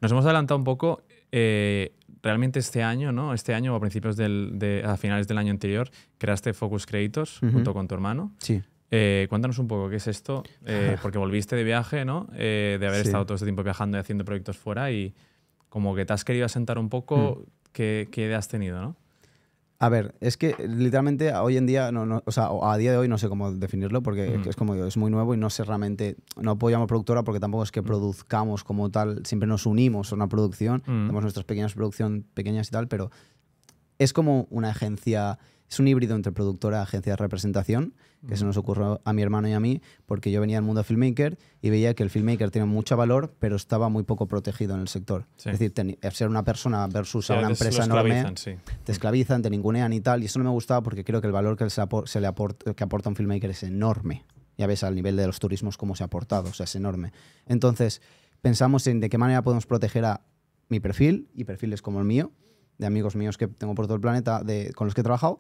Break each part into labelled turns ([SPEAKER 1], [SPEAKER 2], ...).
[SPEAKER 1] Nos hemos adelantado un poco. Realmente este año, ¿no? Este año o a principios a finales del año anterior, creaste Focus Creators junto con tu hermano.
[SPEAKER 2] Sí.
[SPEAKER 1] Cuéntanos un poco qué es esto, porque volviste de viaje, ¿no? De haber estado todo este tiempo viajando y haciendo proyectos fuera y como que te has querido asentar un poco. ¿Qué idea has tenido, no?
[SPEAKER 2] A ver, es que literalmente hoy en día, o sea, a día de hoy no sé cómo definirlo porque es como es muy nuevo y no sé realmente, no puedo llamar productora porque tampoco es que produzcamos como tal, siempre nos unimos a una producción, tenemos nuestras pequeñas producciones pequeñas y tal, pero es como una agencia, es un híbrido entre productora y agencia de representación que se nos ocurrió a mi hermano y a mí porque yo venía del mundo filmmaker y veía que el filmmaker tiene mucho valor pero estaba muy poco protegido en el sector. Sí. Es decir, ser una persona versus a una empresa enorme te esclavizan, te ningunean y tal, y eso no me gustaba porque creo que el valor que aporta un filmmaker es enorme. Ya ves al nivel de los turismos cómo se ha aportado, o sea, es enorme. Entonces pensamos en de qué manera podemos proteger a mi perfil y perfiles como el mío, de amigos míos que tengo por todo el planeta con los que he trabajado.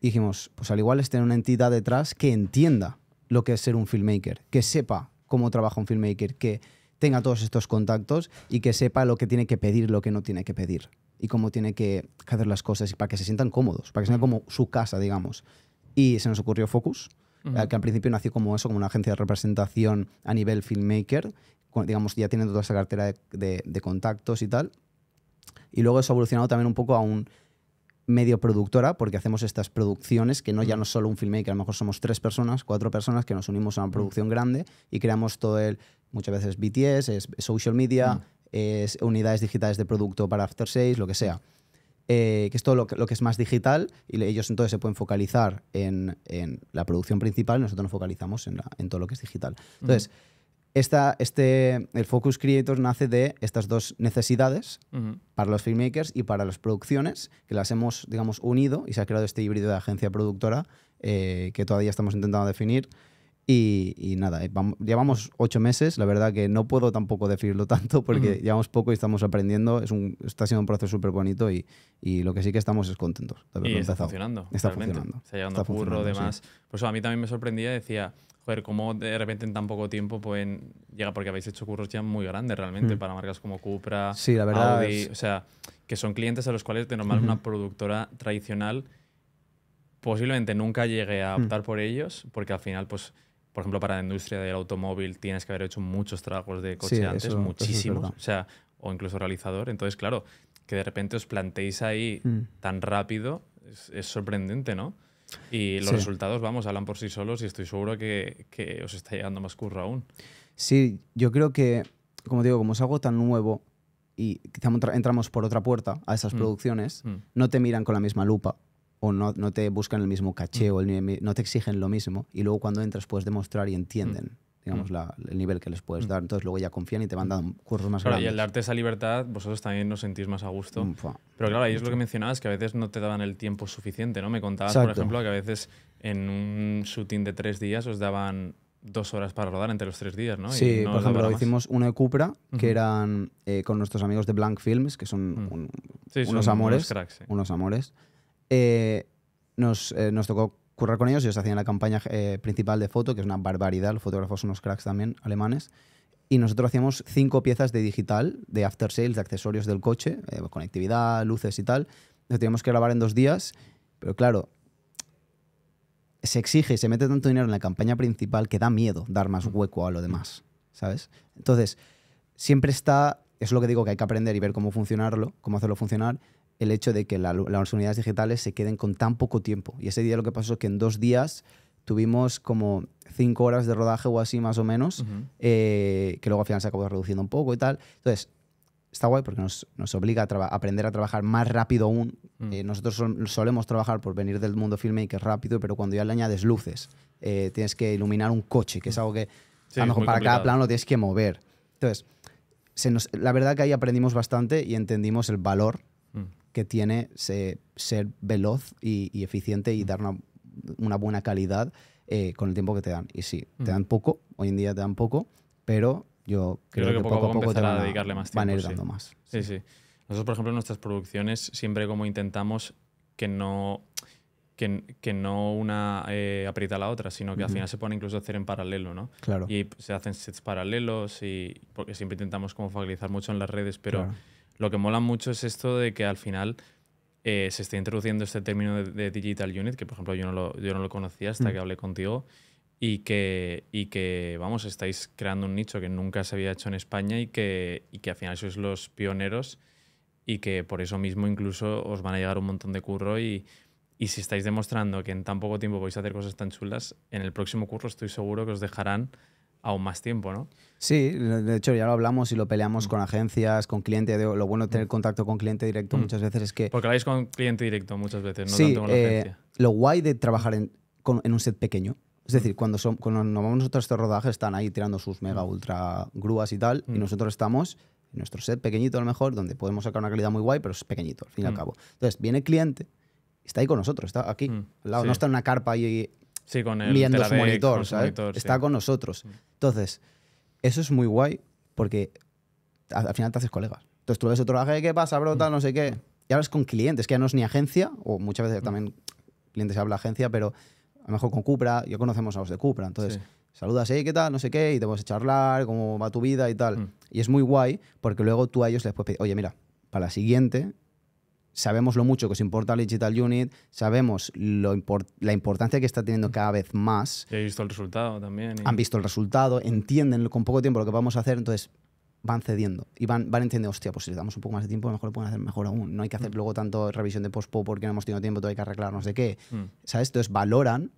[SPEAKER 2] Y dijimos, pues al igual es tener una entidad detrás que entienda lo que es ser un filmmaker, que sepa cómo trabaja un filmmaker, que tenga todos estos contactos y que sepa lo que tiene que pedir, lo que no tiene que pedir y cómo tiene que hacer las cosas para que se sientan cómodos, para que se sientan como su casa, digamos. Y se nos ocurrió Focus, que al principio nació como eso, como una agencia de representación a nivel filmmaker, digamos, ya tienen toda esa cartera de contactos y tal. Y luego eso ha evolucionado también un poco a un medio productora, porque hacemos estas producciones que ya no es solo un filmmaker, a lo mejor somos 3 personas, 4 personas que nos unimos a una producción grande y creamos todo muchas veces BTS, es social media, es unidades digitales de producto para after sales, lo que sea. Que es todo lo que es más digital y ellos entonces se pueden focalizar en la producción principal y nosotros nos focalizamos en todo lo que es digital. Entonces, el Focus Creators nace de estas dos necesidades para los filmmakers y para las producciones, que las hemos, digamos, unido y se ha creado este híbrido de agencia productora que todavía estamos intentando definir. Y nada, llevamos 8 meses, la verdad que no puedo tampoco definirlo tanto porque llevamos poco y estamos aprendiendo, está siendo un proceso súper bonito y lo que sí que estamos es contentos de haberlo empezado.
[SPEAKER 1] Está funcionando. Está llegando curro, demás. Sí. Por eso a mí también me sorprendía, decía, joder, cómo de repente en tan poco tiempo pueden llegar, porque habéis hecho curros ya muy grandes realmente para marcas como Cupra,
[SPEAKER 2] sí, la verdad
[SPEAKER 1] Audi, o sea, que son clientes a los cuales de normal una productora tradicional posiblemente nunca llegue a optar por ellos, porque al final, pues, por ejemplo, para la industria del automóvil tienes que haber hecho muchos trabajos de coche antes, muchísimos, o sea, o incluso realizador. Entonces, claro, que de repente os planteéis ahí tan rápido es sorprendente, ¿no? Y los resultados, vamos, hablan por sí solos y estoy seguro que os está llegando más curro aún.
[SPEAKER 2] Sí, yo creo que, como digo, como es algo tan nuevo y quizá entramos por otra puerta a esas producciones, no te miran con la misma lupa o no te buscan el mismo caché o no te exigen lo mismo y luego cuando entras puedes demostrar y entienden digamos, el nivel que les puedes dar. Entonces luego ya confían y te van dando cursos más grandes.
[SPEAKER 1] Y el darte esa libertad, vosotros también os sentís más a gusto. Pero claro, ahí es lo que mencionabas, que a veces no te daban el tiempo suficiente, ¿no? Me contabas, por ejemplo, que a veces en un shooting de 3 días os daban 2 horas para rodar entre los 3 días, ¿no?
[SPEAKER 2] Sí,
[SPEAKER 1] y no
[SPEAKER 2] por ejemplo, hicimos uno de Cupra, que eran con nuestros amigos de Blank Films, que son unos amores.
[SPEAKER 1] Unos cracks, sí.
[SPEAKER 2] Unos amores. Nos tocó currar con ellos hacían la campaña principal de foto, que es una barbaridad, los fotógrafos son unos cracks también, alemanes, y nosotros hacíamos 5 piezas de digital, de after sales, de accesorios del coche, conectividad, luces y tal. Lo teníamos que grabar en 2 días, pero claro, se exige y se mete tanto dinero en la campaña principal que da miedo dar más hueco a lo demás, ¿sabes? Entonces, siempre está, es lo que digo, que hay que aprender y ver cómo funcionarlo, cómo hacerlo funcionar, el hecho de que las unidades digitales se queden con tan poco tiempo. Y ese día lo que pasó es que en 2 días tuvimos como 5 horas de rodaje o así más o menos, que luego al final se acabó reduciendo un poco y tal. Entonces, está guay porque nos obliga a aprender a trabajar más rápido aún. Nosotros solemos trabajar por venir del mundo filmmaker rápido, pero cuando ya le añades luces, tienes que iluminar un coche, que es algo que a lo mejor para cada plano lo tienes que mover. Entonces, la verdad que ahí aprendimos bastante y entendimos el valor que tiene ser veloz y eficiente y dar una buena calidad con el tiempo que te dan. Y sí, te dan poco, hoy en día te dan poco, pero yo creo que poco a poco te van a dedicarle más tiempo, van a ir dando más.
[SPEAKER 1] Sí. Nosotros, por ejemplo, en nuestras producciones siempre como intentamos que que no una aprieta a la otra, sino que al final se pueden incluso hacer en paralelo, ¿no?
[SPEAKER 2] Claro.
[SPEAKER 1] Y se hacen sets paralelos porque siempre intentamos como focalizar mucho en las redes, pero
[SPEAKER 2] Claro.
[SPEAKER 1] lo que mola mucho es esto de que al final se está introduciendo este término de Digital Unit, que por ejemplo yo no lo conocía hasta que hablé contigo, y que, vamos, estáis creando un nicho que nunca se había hecho en España y que al final sois los pioneros y que por eso mismo incluso os van a llegar un montón de curro y si estáis demostrando que en tan poco tiempo podéis hacer cosas tan chulas, en el próximo curso estoy seguro que os dejarán aún más tiempo, ¿no?
[SPEAKER 2] Sí, de hecho ya lo hablamos y lo peleamos con agencias, con cliente. Lo bueno de tener contacto con cliente directo muchas veces es que...
[SPEAKER 1] Porque habláis con cliente directo muchas veces, no
[SPEAKER 2] sí,
[SPEAKER 1] tanto con la agencia.
[SPEAKER 2] lo guay de trabajar en un set pequeño. Es decir, cuando nos vamos nosotros a estos rodajes, están ahí tirando sus mega ultra grúas y tal, y nosotros estamos en nuestro set pequeñito a lo mejor, donde podemos sacar una calidad muy guay, pero es pequeñito, al fin y al cabo. Entonces, viene el cliente, está ahí con nosotros, está aquí, al lado, no está en una carpa y
[SPEAKER 1] sí, con el
[SPEAKER 2] viendo su
[SPEAKER 1] Teradek,
[SPEAKER 2] monitor,
[SPEAKER 1] con su
[SPEAKER 2] ¿sabes?
[SPEAKER 1] monitor,
[SPEAKER 2] Está con nosotros. Entonces, eso es muy guay porque al final te haces colegas. Entonces tú ves otro rodaje, ¿qué pasa, bro? Tal, no sé qué. Y hablas con clientes, que ya no es ni agencia, o muchas veces también clientes habla agencia, pero a lo mejor con Cupra, ya conocemos a los de Cupra. Entonces, saludas, ¿qué tal? No sé qué, y te puedes charlar, cómo va tu vida y tal. Y es muy guay porque luego tú a ellos les puedes pedir, oye, mira, para la siguiente sabemos lo mucho que os importa el Digital Unit, sabemos la importancia que está teniendo cada vez más.
[SPEAKER 1] Y he visto el resultado también.
[SPEAKER 2] Han visto el resultado, entienden con poco tiempo lo que vamos a hacer, entonces van cediendo y van entendiendo, hostia, pues si le damos un poco más de tiempo, a lo mejor lo pueden hacer mejor aún. No hay que hacer luego tanto revisión de post-po porque no hemos tenido tiempo, todo hay que arreglarnos de qué. ¿Sabes? Entonces valoran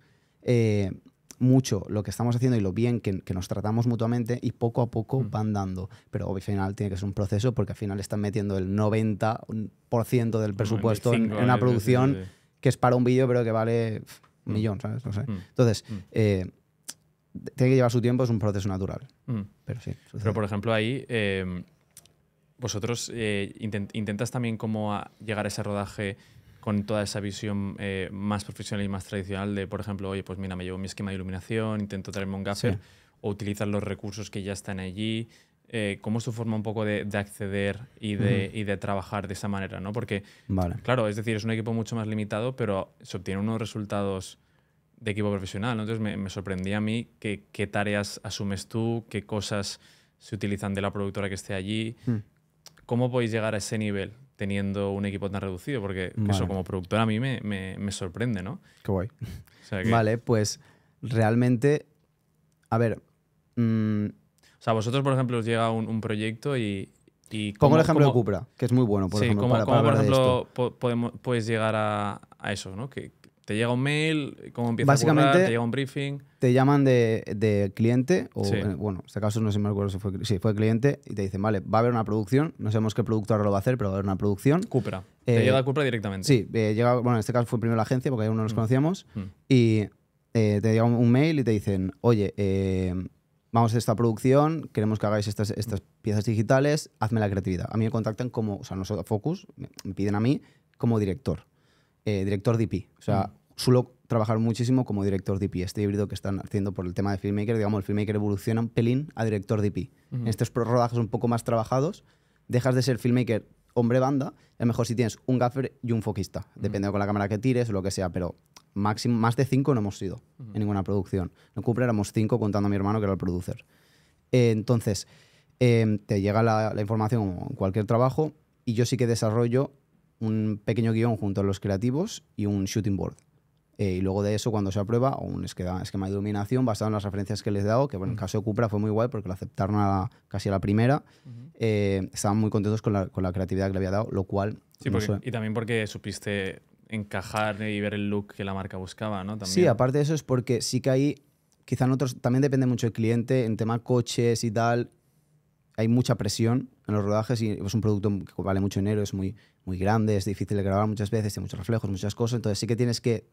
[SPEAKER 2] mucho lo que estamos haciendo y lo bien que nos tratamos mutuamente y poco a poco van dando. Pero al final tiene que ser un proceso porque al final están metiendo el 90% del presupuesto en una producción que es para un vídeo pero que vale un millón, ¿sabes? No sé. Entonces, tiene que llevar su tiempo, es un proceso natural. Pero sí.
[SPEAKER 1] Pero por ejemplo ahí, vosotros intentas también como llegar a ese rodaje con toda esa visión más profesional y más tradicional de, por ejemplo, oye, pues mira, me llevo mi esquema de iluminación, intento traerme un gaffer, o utilizar los recursos que ya están allí. ¿Cómo es tu forma un poco de acceder y de trabajar de esa manera, ¿no? Porque, claro, es decir, es un equipo mucho más limitado, pero se obtienen unos resultados de equipo profesional, ¿no? Entonces me sorprendía a mí qué tareas asumes tú, qué cosas se utilizan de la productora que esté allí. ¿Cómo podéis llegar a ese nivel teniendo un equipo tan reducido? Porque eso como productora a mí me sorprende, ¿no?
[SPEAKER 2] Qué guay.
[SPEAKER 1] O sea,
[SPEAKER 2] Vale, pues realmente, a ver...
[SPEAKER 1] o sea, vosotros, por ejemplo, os llega un proyecto y
[SPEAKER 2] pongo el ejemplo de Cupra, que es muy bueno, por ejemplo,
[SPEAKER 1] ¿cómo,
[SPEAKER 2] para
[SPEAKER 1] por
[SPEAKER 2] hablar de
[SPEAKER 1] ejemplo,
[SPEAKER 2] esto.
[SPEAKER 1] puedes llegar a eso, ¿no? Que te llega un mail, cómo empieza
[SPEAKER 2] Básicamente,
[SPEAKER 1] a currar, te llega un briefing.
[SPEAKER 2] Te llaman de cliente, o bueno, en este caso no sé si me acuerdo si fue cliente, y te dicen, vale, va a haber una producción, no sabemos qué productor lo va a hacer, pero va a haber una producción.
[SPEAKER 1] Cupra. Te llega a Cupra directamente.
[SPEAKER 2] Sí, llega, bueno, en este caso fue primero la agencia, porque aún no nos conocíamos, y te llega un mail y te dicen, oye, vamos a hacer esta producción, queremos que hagáis estas piezas digitales, hazme la creatividad. A mí me contactan como, o sea, nosotros, Focus, me piden a mí como director DP. O sea, suelo trabajar muchísimo como director DP. Este híbrido que están haciendo por el tema de filmmaker, digamos, el filmmaker evoluciona un pelín a director DP. En estos rodajes un poco más trabajados, dejas de ser filmmaker hombre-banda, es mejor si tienes un gaffer y un foquista, dependiendo con la cámara que tires o lo que sea, pero máximo, más de 5 no hemos sido en ninguna producción. En Cupra éramos 5 contando a mi hermano que era el producer. Entonces, te llega la información en cualquier trabajo y yo sí que desarrollo un pequeño guión junto a los creativos y un shooting board. Y luego de eso, cuando se aprueba, un esquema de iluminación basado en las referencias que les he dado, que bueno, en el caso de Cupra fue muy guay porque lo aceptaron casi a la primera. Estaban muy contentos con la creatividad que le había dado, lo cual...
[SPEAKER 1] Sí, y también porque supiste encajar y ver el look que la marca buscaba, ¿no? También.
[SPEAKER 2] Sí, aparte de eso es porque sí que hay, quizá en otros, también depende mucho del cliente, en tema coches y tal, hay mucha presión en los rodajes y es un producto que vale mucho dinero, es muy grande, es difícil de grabar muchas veces, tiene muchos reflejos, muchas cosas, entonces sí que tienes que,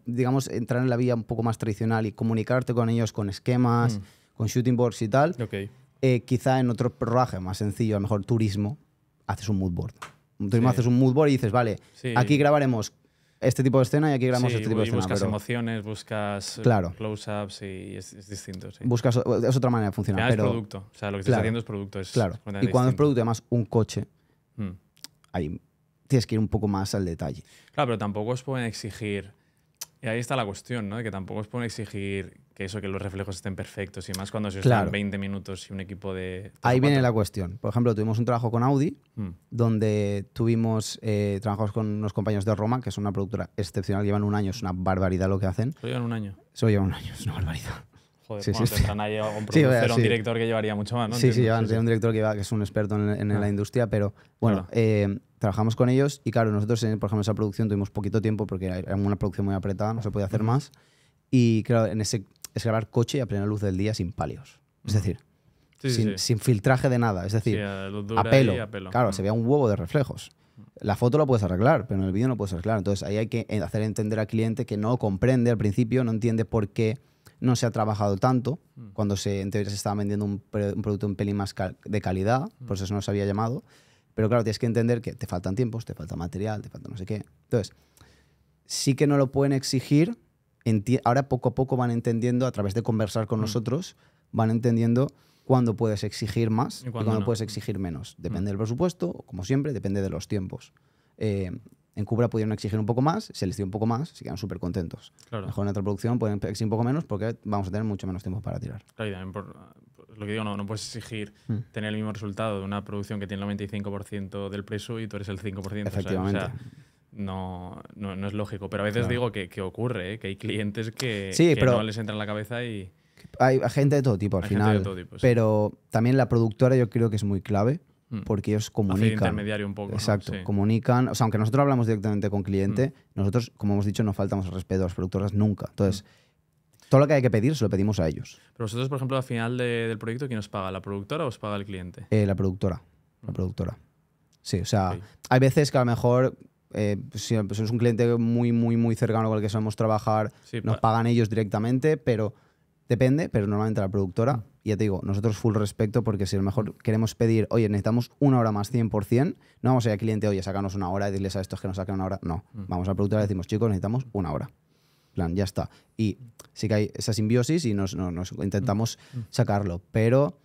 [SPEAKER 2] digamos, entrar en la vía un poco más tradicional y comunicarte con ellos con esquemas, con shooting boards y tal. Quizá en otro rodaje más sencillo, a lo mejor turismo, haces un mood board. Haces un mood board y dices, vale, aquí grabaremos este tipo de escena y aquí grabamos este tipo de escena.
[SPEAKER 1] Buscas emociones, buscas close-ups y es distinto. Sí.
[SPEAKER 2] Es otra manera de funcionar.
[SPEAKER 1] Pero es producto. O sea, lo que estás haciendo es producto.
[SPEAKER 2] Claro. Y cuando es producto, además, un coche, ahí tienes que ir un poco más al detalle.
[SPEAKER 1] Claro, pero tampoco os pueden exigir Y ahí está la cuestión, ¿no? De que tampoco os pueden exigir que los reflejos estén perfectos y más cuando se
[SPEAKER 2] Claro.
[SPEAKER 1] están 20 minutos y un equipo de...
[SPEAKER 2] Ahí viene la cuestión. Por ejemplo, tuvimos un trabajo con Audi,
[SPEAKER 1] Mm.
[SPEAKER 2] donde trabajamos con unos compañeros de Roma, que es una productora excepcional, llevan un año, es una barbaridad lo que hacen.
[SPEAKER 1] Solo llevan un año.
[SPEAKER 2] Solo llevan un año, es una barbaridad.
[SPEAKER 1] Joder,
[SPEAKER 2] Sí,
[SPEAKER 1] bueno,
[SPEAKER 2] sí.
[SPEAKER 1] tendrán ahí algún
[SPEAKER 2] Sí,
[SPEAKER 1] productor o un
[SPEAKER 2] sí.
[SPEAKER 1] director que llevaría mucho más, ¿no?
[SPEAKER 2] Sí,
[SPEAKER 1] Entiendo.
[SPEAKER 2] llevan un director que es un experto en la industria, pero bueno,
[SPEAKER 1] Claro.
[SPEAKER 2] trabajamos con ellos y claro, nosotros, por ejemplo, en esa producción tuvimos poquito tiempo porque era una producción muy apretada, no se podía hacer más. Y claro, es grabar coche a plena luz del día sin palios. Es decir, sin filtraje de nada. Es decir, a pelo. Claro, se veía un huevo de reflejos. La foto la puedes arreglar, pero en el vídeo no puedes arreglar. Entonces ahí hay que hacer entender al cliente que no comprende al principio, no entiende por qué no se ha trabajado tanto cuando en teoría se estaba vendiendo un producto un pelín más de calidad, por eso no se había llamado. Pero claro, tienes que entender que te faltan tiempos, te falta material, te falta no sé qué. Entonces, sí que no lo pueden exigir. Ahora poco a poco van entendiendo, a través de conversar con nosotros, van entendiendo cuándo puedes exigir más y cuándo puedes exigir menos. Depende del presupuesto, como siempre, depende de los tiempos. En Cupra pudieron exigir un poco más, se les dio un poco más, se quedan súper contentos.
[SPEAKER 1] Claro.
[SPEAKER 2] Mejor en otra producción pueden exigir un poco menos porque vamos a tener mucho menos tiempo para tirar.
[SPEAKER 1] Claro, y también por lo que digo, no puedes exigir tener el mismo resultado de una producción que tiene el 95% del precio y tú eres el 5%.
[SPEAKER 2] Efectivamente.
[SPEAKER 1] O sea, no es lógico. Pero a veces digo que ocurre, que hay clientes que
[SPEAKER 2] pero
[SPEAKER 1] no les entra en la cabeza y...
[SPEAKER 2] Hay gente de todo tipo al final.
[SPEAKER 1] De todo tipo, sí.
[SPEAKER 2] Pero también la productora yo creo que es muy clave. Porque ellos comunican.
[SPEAKER 1] Hacer intermediario un poco.
[SPEAKER 2] Exacto,
[SPEAKER 1] ¿no? Sí.
[SPEAKER 2] Comunican. O sea, aunque nosotros hablamos directamente con cliente, nosotros, como hemos dicho, no faltamos al respeto a las productoras nunca. Entonces, todo lo que hay que pedir se lo pedimos a ellos.
[SPEAKER 1] Pero vosotros, por ejemplo, al final del proyecto, ¿quién os paga? ¿La productora o os paga el cliente?
[SPEAKER 2] La productora. La productora. Sí, o sea, hay veces que a lo mejor, si es un cliente muy, muy, muy cercano con el que solemos trabajar, nos pagan ellos directamente, pero depende, pero normalmente la productora. Y ya te digo, nosotros full respecto porque si a lo mejor queremos pedir, oye, necesitamos una hora más 100%, no vamos a ir al cliente, oye, sácanos una hora y decirles a estos que nos saquen una hora. No, vamos a la productora y decimos, chicos, necesitamos una hora. Plan, ya está. Y sí que hay esa simbiosis y nos intentamos sacarlo, pero,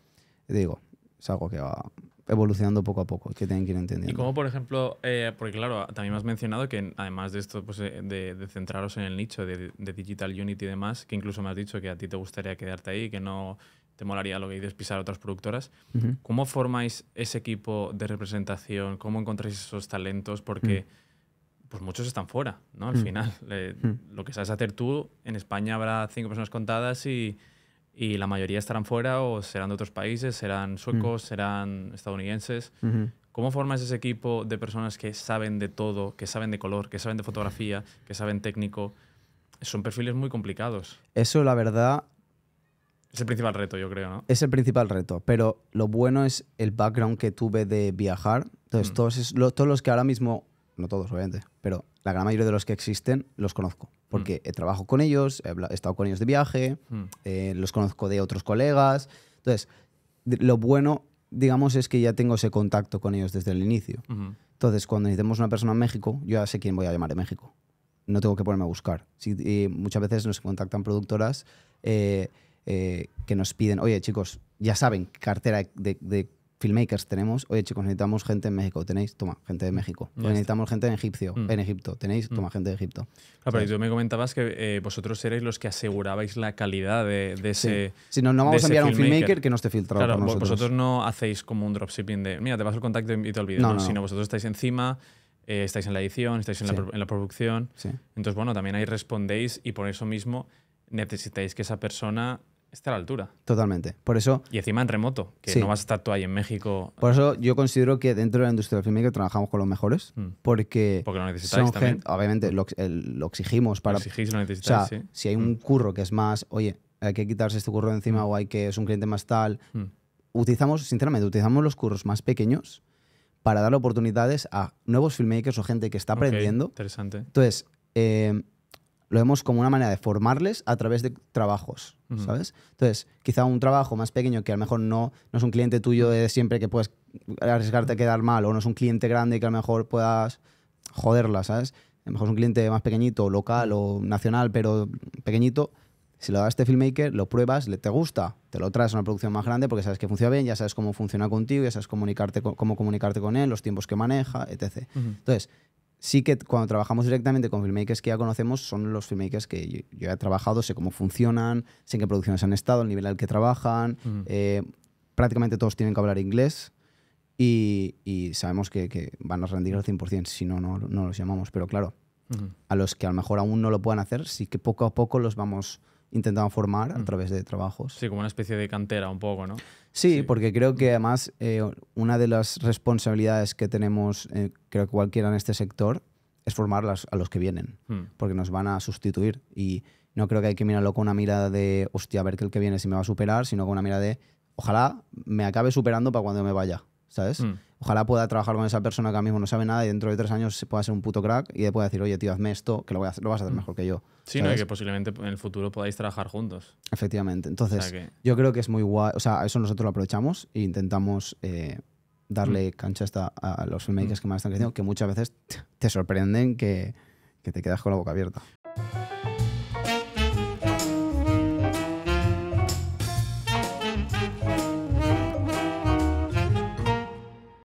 [SPEAKER 2] te digo, es algo que va evolucionando poco a poco, que tienen que ir entendiendo.
[SPEAKER 1] Y como, por ejemplo, porque claro, también me has mencionado que además de esto, pues, de centraros en el nicho de Digital Unity y demás, que incluso me has dicho que a ti te gustaría quedarte ahí, que no te molaría lo que dices pisar a otras productoras. ¿Cómo formáis ese equipo de representación? ¿Cómo encontráis esos talentos? Porque pues muchos están fuera, ¿no? Al final, lo que sabes hacer tú, en España habrá 5 personas contadas y la mayoría estarán fuera o serán de otros países, serán suecos, serán estadounidenses. ¿Cómo formas ese equipo de personas que saben de todo, que saben de color, que saben de fotografía, que saben técnico? Son perfiles muy complicados.
[SPEAKER 2] Eso, la verdad...
[SPEAKER 1] Es el principal reto, yo creo, ¿no?
[SPEAKER 2] Es el principal reto, pero lo bueno es el background que tuve de viajar. Entonces, todos los que ahora mismo, no todos obviamente, pero la gran mayoría de los que existen los conozco. Porque trabajo con ellos, he estado con ellos de viaje, los conozco de otros colegas. Entonces, lo bueno, digamos, es que ya tengo ese contacto con ellos desde el inicio. Entonces, cuando necesitemos una persona en México, yo ya sé quién voy a llamar de México. No tengo que ponerme a buscar. Y muchas veces nos contactan productoras que nos piden, oye, chicos, ya saben qué cartera de filmmakers tenemos. Oye, chicos, necesitamos gente en México. ¿Tenéis? Toma, gente de México. Necesitamos gente en Egipto. ¿Tenéis? Toma, gente de Egipto.
[SPEAKER 1] Claro, pero tú me comentabas que vosotros erais los que asegurabais la calidad de ese.
[SPEAKER 2] Si no vamos a enviar a un filmmaker que no esté filtrado
[SPEAKER 1] por
[SPEAKER 2] nosotros.
[SPEAKER 1] Vosotros no hacéis como un dropshipping de, mira, te paso el contacto y te olvides. No, sino vosotros estáis encima, estáis en la edición, estáis en la producción.
[SPEAKER 2] Sí.
[SPEAKER 1] Entonces, bueno, también ahí respondéis y por eso mismo necesitáis que esa persona esté a la altura.
[SPEAKER 2] Totalmente. Por eso...
[SPEAKER 1] Y encima en remoto, que no vas a estar tú ahí en México.
[SPEAKER 2] Por eso yo considero que dentro de la industria del filmmaker trabajamos con los mejores. Porque
[SPEAKER 1] lo necesitáis también.
[SPEAKER 2] Obviamente lo exigimos para...
[SPEAKER 1] Lo exigís, lo necesitáis,
[SPEAKER 2] o sea, si hay un curro que es más, oye, hay que quitarse este curro de encima o es un cliente más tal... Utilizamos los curros más pequeños para dar oportunidades a nuevos filmmakers o gente que está aprendiendo.
[SPEAKER 1] Interesante.
[SPEAKER 2] Entonces, lo vemos como una manera de formarles a través de trabajos, ¿sabes? Entonces, quizá un trabajo más pequeño que a lo mejor no es un cliente tuyo de siempre que puedes arriesgarte a quedar mal, o no es un cliente grande que a lo mejor puedas joderla, ¿sabes? A lo mejor es un cliente más pequeñito, local o nacional, pero pequeñito. Si lo da a este filmmaker, lo pruebas, te gusta, te lo traes a una producción más grande porque sabes que funciona bien, ya sabes cómo funciona contigo, ya sabes cómo comunicarte con él, los tiempos que maneja, etc. Entonces, sí que cuando trabajamos directamente con filmmakers que ya conocemos, son los filmmakers que yo he trabajado, sé cómo funcionan, sé en qué producciones han estado, el nivel al que trabajan. Prácticamente todos tienen que hablar inglés y sabemos que van a rendir al 100%, si no, no los llamamos. Pero claro, a los que a lo mejor aún no lo puedan hacer, sí que poco a poco los vamos intentando formar a través de trabajos.
[SPEAKER 1] Sí, como una especie de cantera un poco, ¿no?
[SPEAKER 2] Sí, porque creo que además una de las responsabilidades que tenemos, creo que cualquiera en este sector, es formar a los que vienen, porque nos van a sustituir. Y no creo que hay que mirarlo con una mirada de, hostia, a ver que el que viene si me va a superar, sino con una mirada de, ojalá me acabe superando para cuando me vaya, ¿sabes? Ojalá pueda trabajar con esa persona que ahora mismo no sabe nada y dentro de 3 años se pueda ser un puto crack y pueda decir, oye, tío, hazme esto, que lo vas a hacer mejor que yo.
[SPEAKER 1] Sí, ¿no? Y que posiblemente en el futuro podáis trabajar juntos.
[SPEAKER 2] Efectivamente. Entonces, yo creo que es muy guay. O sea, eso nosotros lo aprovechamos e intentamos darle cancha a los filmmakers que más están creciendo, que muchas veces te sorprenden que te quedas con la boca abierta.